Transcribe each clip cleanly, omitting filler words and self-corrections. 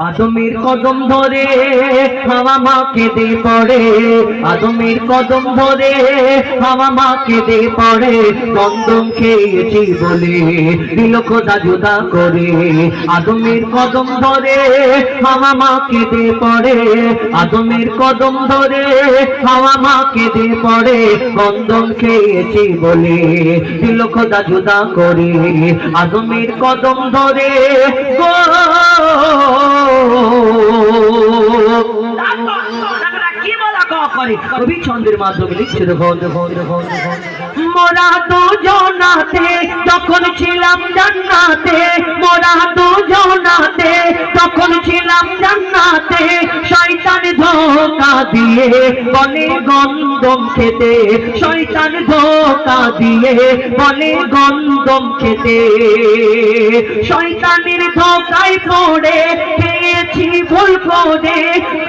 আদমের কদম ধরে হাওয়া মা কেঁদে পড়ে, আদমের কদম ধরে হাওয়া মা কেঁদে পড়ে, কন্দম খেয়েছি বলে দিল খোদা জুদা করে। আদমের কদম ধরে হাওয়া মা কেঁদে পড়ে, আদমের কদম ধরে হাওয়া মা কেঁদে পড়ে, কন্দম খেয়েছি বলে দিল খোদা জুদা করে। আদমের কদম ধরে কবি ছন্দের মাধ্যমে লিখছে মোরা দুজনাতে যখন ছিলাম জান্নাতে, মোরা দুজনাতে তখন ছিলাম জান্নাতে, শয়তান ধোঁকা দিয়ে বলে গন্ধম খেতে, শয়তান ধোঁকা দিয়ে বলে গন্ধম খেতে, শয়তানের ধোঁকায় পড়ে খেয়েছি ভুল করে,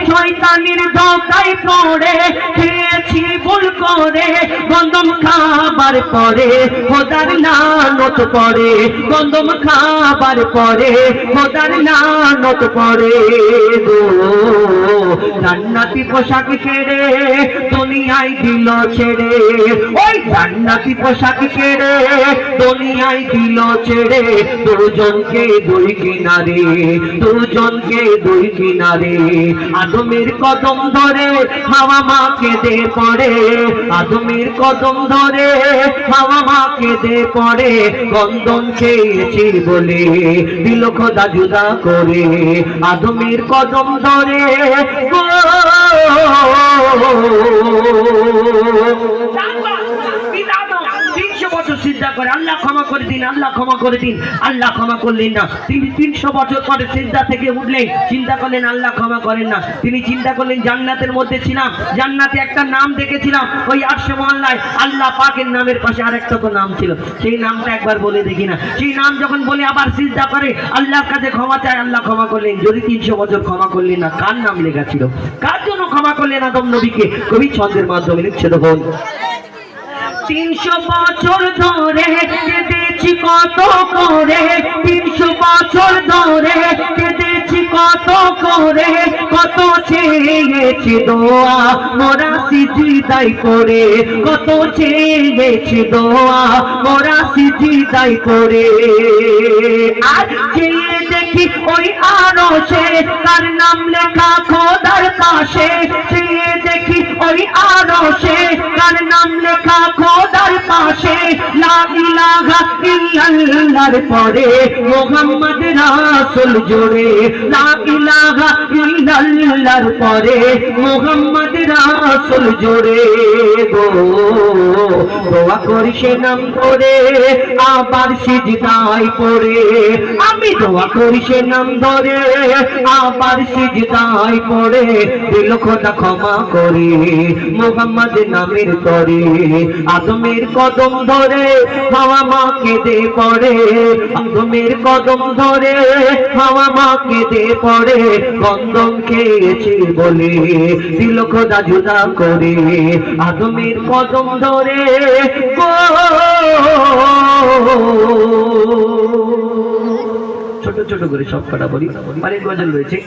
শয়তানের ধোঁকায় পড়ে খেয়েছি ভুল করে, গন্ধম খাবার পরে খোদার লানত পড়ে, গন্ধম খাবার পরে খোদার লানত পড়ে গো। জান্নাতি পোশাক ছেড়ে দুনিয়ায় দিল ছেড়ে, ওই জান্নাতি পোশাক ছেড়ে দুনিয়ায় দিল ছেড়ে, দুজনকে দুই কিনারে, দুজনকে দুই কিনারে। আদমের কদম ধরে হাওয়া মা কেঁদে পড়ে, আদমের কদম ধরে হাওয়া মা কেঁদে পড়ে, গন্ধম খেয়েছি বলে দিল খোদা জুদা করে। আদমের কদম ধরে সিজদা করে আল্লাহ ক্ষমা করে দিন, আল্লাহ ক্ষমা করে দিন, আল্লাহ ক্ষমা করলেন না। তিনি 300 বছর পরে সিজদা থেকে উঠলেন, চিন্তা করলেন আল্লাহ ক্ষমা করেন না। তিনি চিন্তা করলেন জান্নাতের মধ্যে ছিলাম, জান্নাতে একটা নাম দেখেছিলাম, ওই আরশে মহল্লায় আল্লাহ পাকের নামের পাশে আরেকটা তো নাম ছিল, সেই নামটা একবার বলে দেখি না। সেই নাম যখন বলে আবার সিজদা করে আল্লাহর কাছে ক্ষমা চায়, আল্লাহ ক্ষমা করলেন। যদি 300 বছর ক্ষমা করলেন না, কার নাম লেখা ছিল, কার জন্য ক্ষমা করলেন আদম নবীকে? কবি ছন্দের মাধ্যমে লিখছে দেখুন 300 বছর ধরে কেঁদেছি কত করে, 300 বছর ধরে কেঁদেছি কত করে, কত চেয়েছি দোয়া মোরা সিজদায় করে, কত চেয়েছি দোয়া মোরা সিজদায় করে। আর চেয়ে দেখি ওই আরশে কার নাম লেখা খোদার পাশে, চেয়ে দেখি ওই আরশে কার নাম লেখা খোদার পাশে, লা ইলাহা ইল্লাল্লাহর পরে মুহাম্মদ রাসূল জোরে, লা ইলাহা ইল্লাল্লাহর পরে মুহাম্মদ রাসূল জোরে গো। দোয়া করি সে নাম ধরে আবার সিজদায় পড়ে, আমি দোয়া করি সে নাম ধরে আবার সিজদায় পড়ে, দিল খোদা ক্ষমা করে মুহাম্মদ নামের তরে। আদমের কদম ধরে হাওয়া মা কেঁদে পড়ে, আদমের কদম ধরে হাওয়া মা কেঁদে পড়ে, গন্ধম খেয়েছি বলে দিল খোদা জুদা করে। আদমের কদম ধরে ছোট ছোট করে সব কটা বলি, অনেক গজল রয়েছে।